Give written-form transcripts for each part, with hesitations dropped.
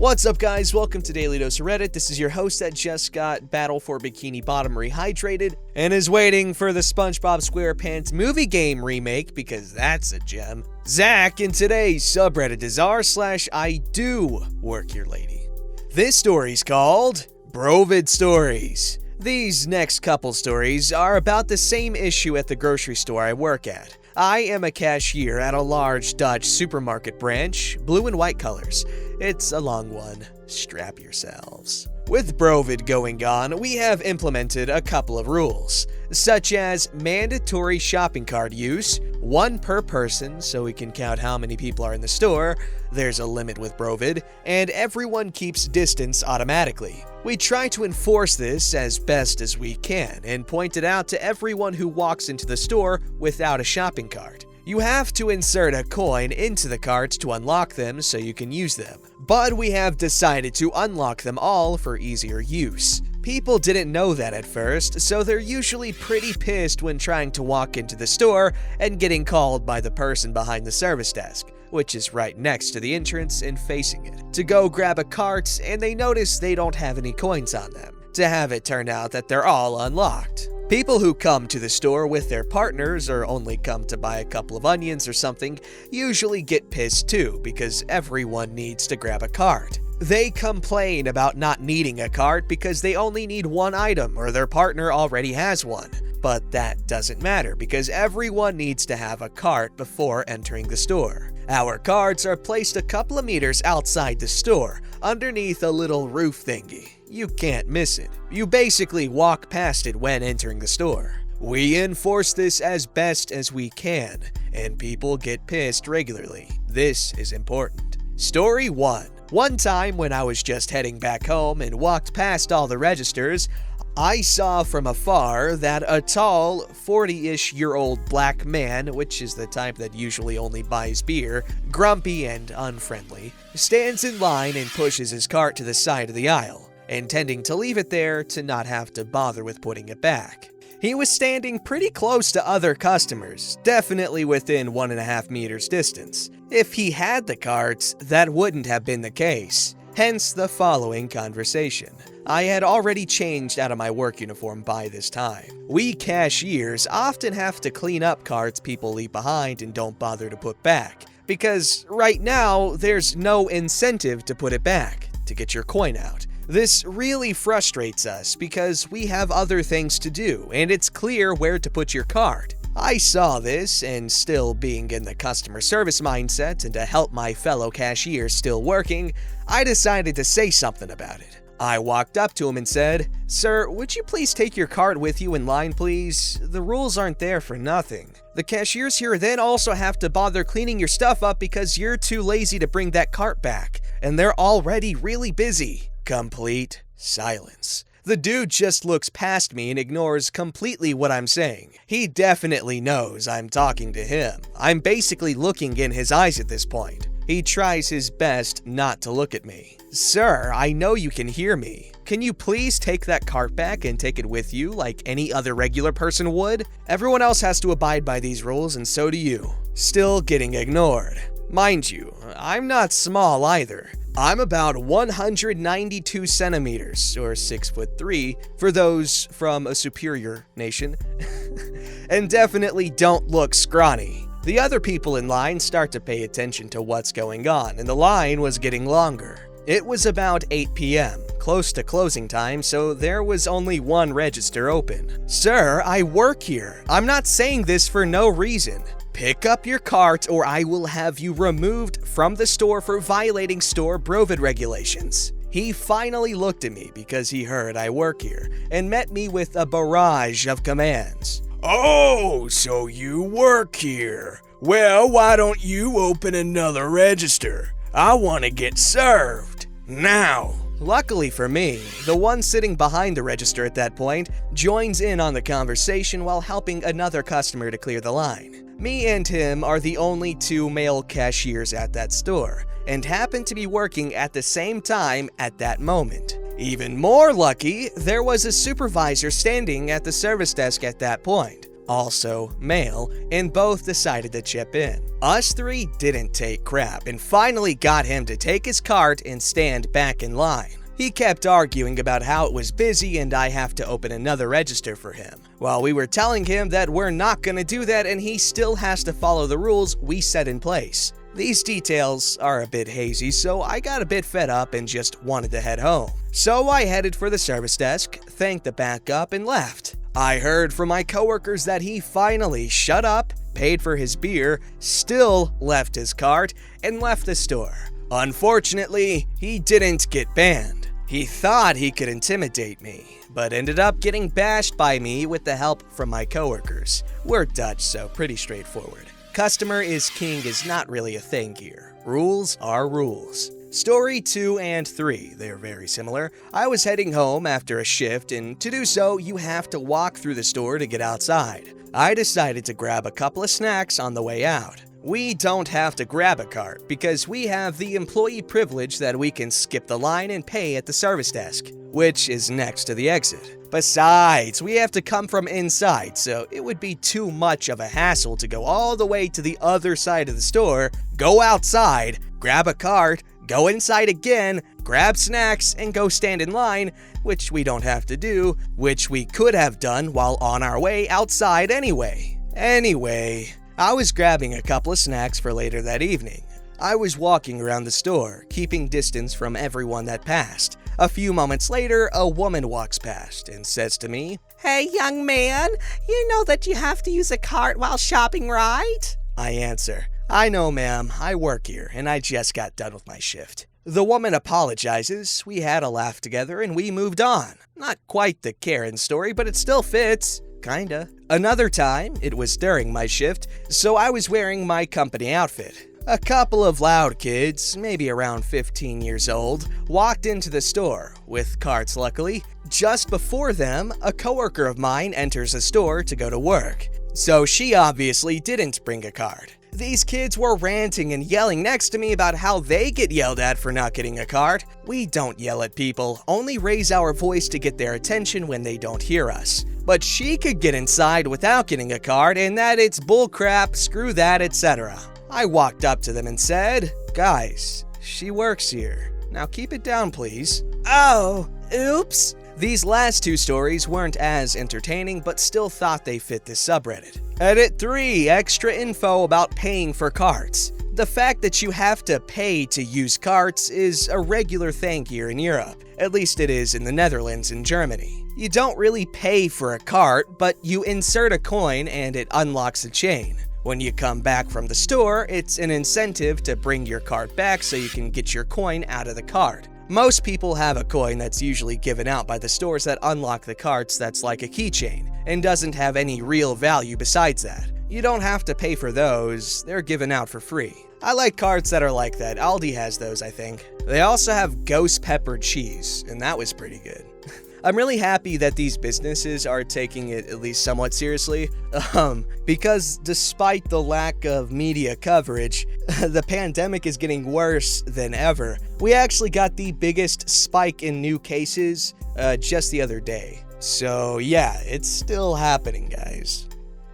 What's up, guys? Welcome to Daily Dose of Reddit. This is your host that just got Battle for Bikini Bottom rehydrated and is waiting for the SpongeBob SquarePants movie game remake because that's a gem. Zach, and today's subreddit is r/IDoWorkHereLady. This story's called Brovid Stories. These next couple stories are about the same issue at the grocery store I work at. I am a cashier at a large Dutch supermarket branch, blue and white colors. It's a long one. Strap yourselves. With Brovid going on, we have implemented a couple of rules, such as mandatory shopping cart use, one per person so we can count how many people are in the store, there's a limit with Brovid, and everyone keeps distance automatically. We try to enforce this as best as we can and point it out to everyone who walks into the store without a shopping cart. You have to insert a coin into the carts to unlock them so you can use them, but we have decided to unlock them all for easier use. People didn't know that at first, so they're usually pretty pissed when trying to walk into the store and getting called by the person behind the service desk, which is right next to the entrance and facing it, to go grab a cart, and they notice they don't have any coins on them, to have it turn out that they're all unlocked. People who come to the store with their partners or only come to buy a couple of onions or something usually get pissed too because everyone needs to grab a cart. They complain about not needing a cart because they only need one item or their partner already has one. But that doesn't matter because everyone needs to have a cart before entering the store. Our carts are placed a couple of meters outside the store, underneath a little roof thingy. You can't miss it. You basically walk past it when entering the store. We enforce this as best as we can, and people get pissed regularly. This is important. Story 1. One time when I was just heading back home and walked past all the registers, I saw from afar that a tall, 40-ish-year-old black man, which is the type that usually only buys beer, grumpy and unfriendly, stands in line and pushes his cart to the side of the aisle, intending to leave it there to not have to bother with putting it back. He was standing pretty close to other customers, definitely within 1.5 meters distance. If he had the carts, that wouldn't have been the case. Hence the following conversation. I had already changed out of my work uniform by this time. We cashiers often have to clean up carts people leave behind and don't bother to put back, because right now there's no incentive to put it back, to get your coin out. This really frustrates us because we have other things to do and it's clear where to put your cart. I saw this, and still being in the customer service mindset and to help my fellow cashiers still working, I decided to say something about it. I walked up to him and said, "Sir, would you please take your cart with you in line, please? The rules aren't there for nothing. The cashiers here then also have to bother cleaning your stuff up because you're too lazy to bring that cart back, and they're already really busy." Complete silence. The dude just looks past me and ignores completely what I'm saying. He definitely knows I'm talking to him. I'm basically looking in his eyes at this point. He tries his best not to look at me. "Sir, I know you can hear me. Can you please take that cart back and take it with you like any other regular person would? Everyone else has to abide by these rules and so do you." Still getting ignored. Mind you, I'm not small either. I'm about 192 centimeters, or 6'3", for those from a superior nation, and definitely don't look scrawny. The other people in line start to pay attention to what's going on, and the line was getting longer. It was about 8 p.m., close to closing time, so there was only one register open. "Sir, I work here. I'm not saying this for no reason. Pick up your cart or I will have you removed from the store for violating store Brovid regulations." He finally looked at me because he heard I work here and met me with a barrage of commands. "Oh, so you work here. Well, why don't you open another register? I want to get served. Now." Luckily for me, the one sitting behind the register at that point joins in on the conversation while helping another customer to clear the line. Me and him are the only two male cashiers at that store, and happen to be working at the same time at that moment. Even more lucky, there was a supervisor standing at the service desk at that point. also male, and both decided to chip in. Us three didn't take crap and finally got him to take his cart and stand back in line. He kept arguing about how it was busy and I have to open another register for him, while we were telling him that we're not gonna do that and he still has to follow the rules we set in place. These details are a bit hazy, so I got a bit fed up and just wanted to head home. So I headed for the service desk, thanked the backup, and left. I heard from my coworkers that he finally shut up, paid for his beer, still left his cart, and left the store. Unfortunately, he didn't get banned. He thought he could intimidate me, but ended up getting bashed by me with the help from my coworkers. We're Dutch, so pretty straightforward. Customer is king is not really a thing here. Rules are rules. Story 2 and 3, they're very similar. I was heading home after a shift, and to do so, you have to walk through the store to get outside. I decided to grab a couple of snacks on the way out. We don't have to grab a cart because we have the employee privilege that we can skip the line and pay at the service desk, which is next to the exit. Besides, we have to come from inside, so it would be too much of a hassle to go all the way to the other side of the store, go outside, grab a cart, go inside again, grab snacks, and go stand in line, which we don't have to do, which we could have done while on our way outside anyway. Anyway, I was grabbing a couple of snacks for later that evening. I was walking around the store, keeping distance from everyone that passed. A few moments later, a woman walks past and says to me, "Hey, young man, you know that you have to use a cart while shopping, right?" I answer, "I know, ma'am. I work here, and I just got done with my shift." The woman apologizes, we had a laugh together, and we moved on. Not quite the Karen story, but it still fits. Kinda. Another time, it was during my shift, so I was wearing my company outfit. A couple of loud kids, maybe around 15 years old, walked into the store, with carts luckily. Just before them, a coworker of mine enters the store to go to work, so she obviously didn't bring a cart. These kids were ranting and yelling next to me about how they get yelled at for not getting a cart. We don't yell at people, only raise our voice to get their attention when they don't hear us. But she could get inside without getting a cart and that it's bullcrap, screw that, etc. I walked up to them and said, "Guys, she works here. Now keep it down, please." Oh, oops. These last two stories weren't as entertaining, but still thought they fit this subreddit. Edit 3, extra info about paying for carts. The fact that you have to pay to use carts is a regular thing here in Europe. At least it is in the Netherlands and Germany. You don't really pay for a cart, but you insert a coin and it unlocks the chain. When you come back from the store, it's an incentive to bring your cart back so you can get your coin out of the cart. Most people have a coin that's usually given out by the stores that unlock the carts that's like a keychain, and doesn't have any real value besides that. You don't have to pay for those, they're given out for free. I like carts that are like that, Aldi has those I think. They also have ghost pepper cheese, and that was pretty good. I'm really happy that these businesses are taking it at least somewhat seriously, because despite the lack of media coverage, the pandemic is getting worse than ever. We actually got the biggest spike in new cases just the other day. So yeah, it's still happening, guys.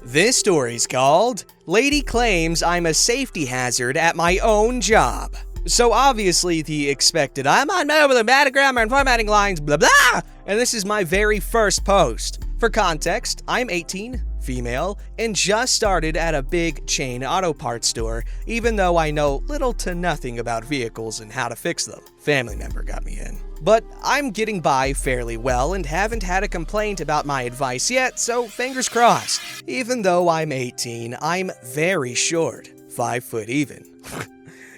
This story's called, "Lady Claims I'm a Safety Hazard at My Own Job." So obviously the expected, I'm on the metagram and formatting lines, blah blah, and this is my very first post. For context, I'm 18, female, and just started at a big chain auto parts store, even though I know little to nothing about vehicles and how to fix them. Family member got me in. But I'm getting by fairly well and haven't had a complaint about my advice yet, so fingers crossed. Even though I'm 18, I'm very short, 5 foot even.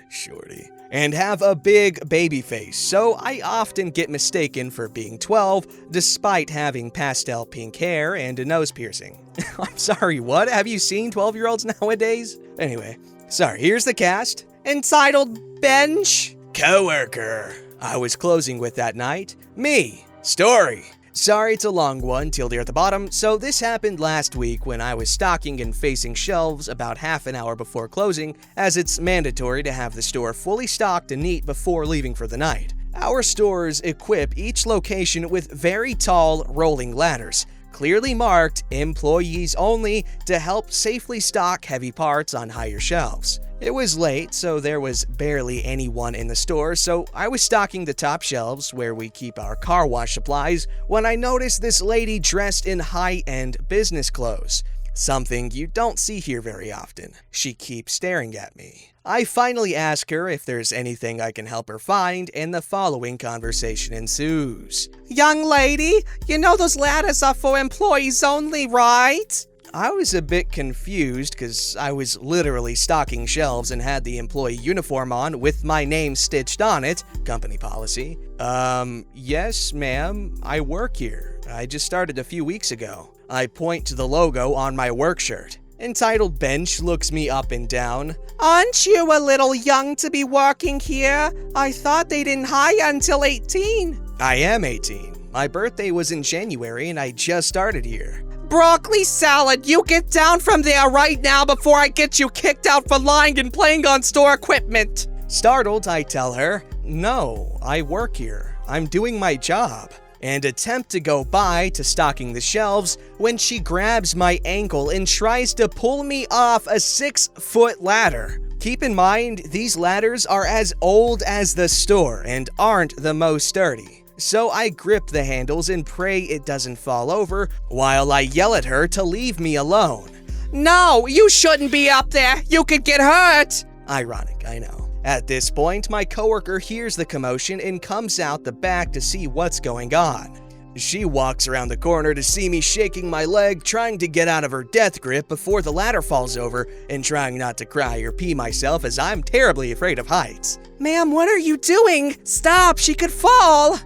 Shorty. And have a big baby face, so I often get mistaken for being 12, despite having pastel pink hair and a nose piercing. I'm sorry, what? Have you seen 12-year-olds nowadays? Anyway, sorry, here's the cast. Entitled Bench Coworker. I was closing with that night. Me. Story. Sorry it's a long one, tilde at the bottom, so this happened last week when I was stocking and facing shelves about half an hour before closing, as it's mandatory to have the store fully stocked and neat before leaving for the night. Our stores equip each location with very tall rolling ladders, clearly marked "Employees Only" to help safely stock heavy parts on higher shelves. It was late, so there was barely anyone in the store, so I was stocking the top shelves where we keep our car wash supplies when I noticed this lady dressed in high-end business clothes. Something you don't see here very often. She keeps staring at me. I finally ask her if there's anything I can help her find, and the following conversation ensues. Young lady, you know those ladders are for employees only, right? I was a bit confused because I was literally stocking shelves and had the employee uniform on with my name stitched on it, company policy. Yes, ma'am, I work here. I just started a few weeks ago. I point to the logo on my work shirt. Entitled Bench looks me up and down. Aren't you a little young to be working here? I thought they didn't hire until 18. I am 18. My birthday was in January and I just started here. Broccoli salad, you get down from there right now before I get you kicked out for lying and playing on store equipment. Startled, I tell her, no, I work here. I'm doing my job. And attempt to go by to stocking the shelves when she grabs my ankle and tries to pull me off a 6-foot ladder. Keep in mind, these ladders are as old as the store and aren't the most sturdy. So I grip the handles and pray it doesn't fall over while I yell at her to leave me alone. No, you shouldn't be up there. You could get hurt. Ironic, I know. At this point, my coworker hears the commotion and comes out the back to see what's going on. She walks around the corner to see me shaking my leg, trying to get out of her death grip before the ladder falls over, and trying not to cry or pee myself as I'm terribly afraid of heights. Ma'am, what are you doing? Stop, she could fall.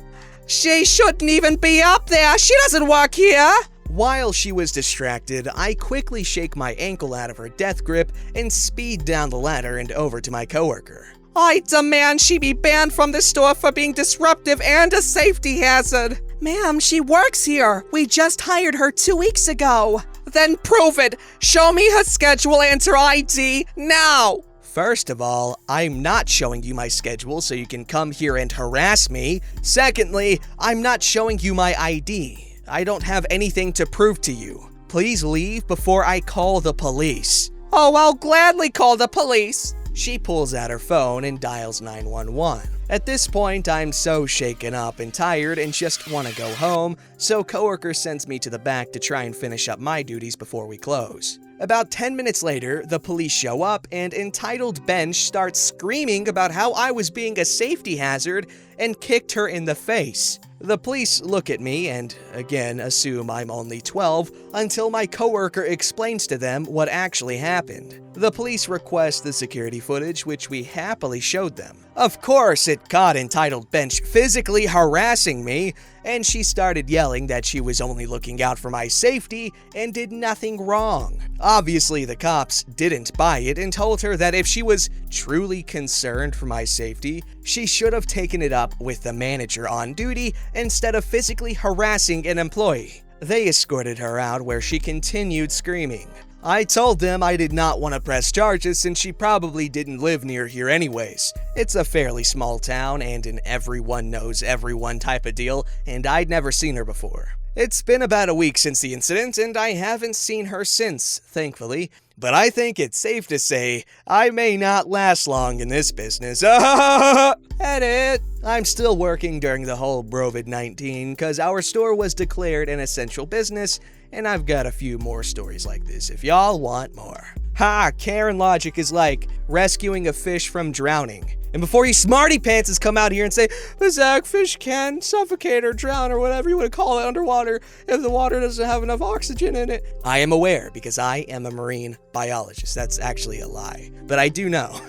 She shouldn't even be up there. She doesn't work here. While she was distracted, I quickly shake my ankle out of her death grip and speed down the ladder and over to my coworker. I demand she be banned from the store for being disruptive and a safety hazard. Ma'am, she works here. We just hired her 2 weeks ago. Then prove it. Show me her schedule and her ID now. First of all, I'm not showing you my schedule so you can come here and harass me. Secondly, I'm not showing you my ID. I don't have anything to prove to you. Please leave before I call the police. Oh, I'll gladly call the police. She pulls out her phone and dials 911. At this point, I'm so shaken up and tired and just want to go home, so coworker sends me to the back to try and finish up my duties before we close. About 10 minutes later, the police show up and entitled Bench starts screaming about how I was being a safety hazard and kicked her in the face. The police look at me and, again, assume I'm only 12 until my coworker explains to them what actually happened. The police request the security footage, which we happily showed them. Of course, it caught entitled Bench physically harassing me, and she started yelling that she was only looking out for my safety and did nothing wrong. Obviously, the cops didn't buy it and told her that if she was truly concerned for my safety, she should have taken it up with the manager on duty instead of physically harassing an employee. They escorted her out where she continued screaming. I told them I did not want to press charges since she probably didn't live near here anyways. It's a fairly small town and an everyone knows everyone type of deal, and I'd never seen her before. It's been about a week since the incident, and I haven't seen her since, thankfully. But I think it's safe to say I may not last long in this business. Edit! I'm still working during the whole Brovid-19 because our store was declared an essential business, and I've got a few more stories like this if y'all want more. Ha! Karen logic is like rescuing a fish from drowning. And before you smarty pantses come out here and say, Zach, fish can suffocate or drown or whatever you want to call it underwater if the water doesn't have enough oxygen in it. I am aware because I am a marine biologist. That's actually a lie, but I do know.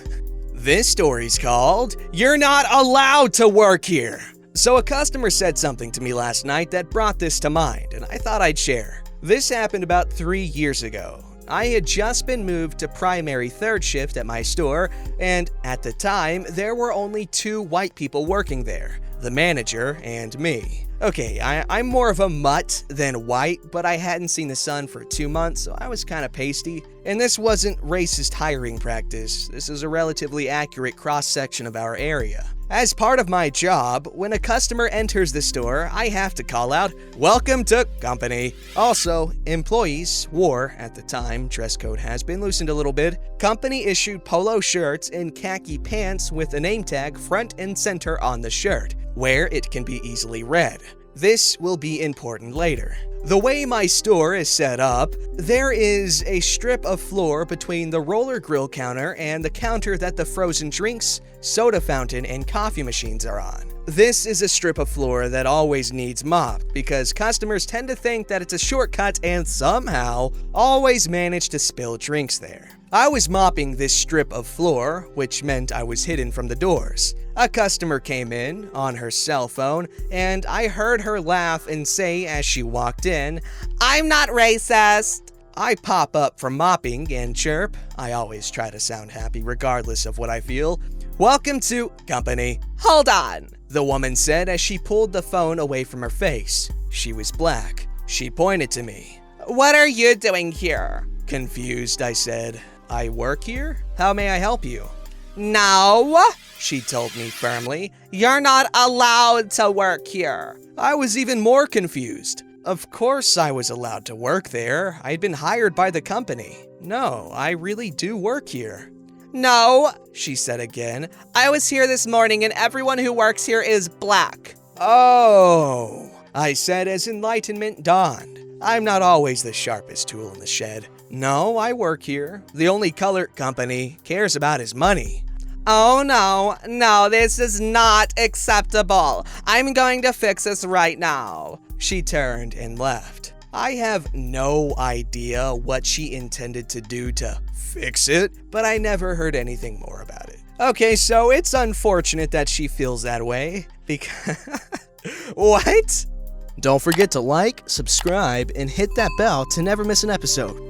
This story's called, You're Not Allowed to Work Here. So a customer said something to me last night that brought this to mind, and I thought I'd share. This happened about 3 years ago. I had just been moved to primary third shift at my store, and at the time, there were only 2 white people working there, the manager and me. Okay, I'm more of a mutt than white, but I hadn't seen the sun for 2 months, so I was kind of pasty. And this wasn't racist hiring practice. This is a relatively accurate cross-section of our area. As part of my job, when a customer enters the store, I have to call out, "Welcome to company." Also, employees wore, at the time, dress code has been loosened a little bit, company-issued polo shirts and khaki pants with a name tag front and center on the shirt, where it can be easily read. This will be important later. The way my store is set up, there is a strip of floor between the roller grill counter and the counter that the frozen drinks, soda fountain, and coffee machines are on. This is a strip of floor that always needs mopped because customers tend to think that it's a shortcut and somehow always manage to spill drinks there. I was mopping this strip of floor, which meant I was hidden from the doors. A customer came in on her cell phone, and I heard her laugh and say as she walked in, "I'm not racist." I pop up from mopping and chirp. I always try to sound happy regardless of what I feel. "Welcome to company." Hold on, the woman said as she pulled the phone away from her face. She was black. She pointed to me. "What are you doing here?" Confused, I said, "I work here? How may I help you?" "No," she told me firmly. "you're not allowed to work here." I was even more confused. Of course I was allowed to work there. I'd been hired by the company. No, I really do work here. "No," she said again. "I was here this morning and everyone who works here is black." "Oh," I said as enlightenment dawned. I'm not always the sharpest tool in the shed. No, I work here. The only color company cares about is money. "Oh no, this is not acceptable. I'm going to fix this right now." She turned and left. I have no idea what she intended to do to fix it, but I never heard anything more about it. Okay, so it's unfortunate that she feels that way, because... What? Don't forget to like, subscribe, and hit that bell to never miss an episode.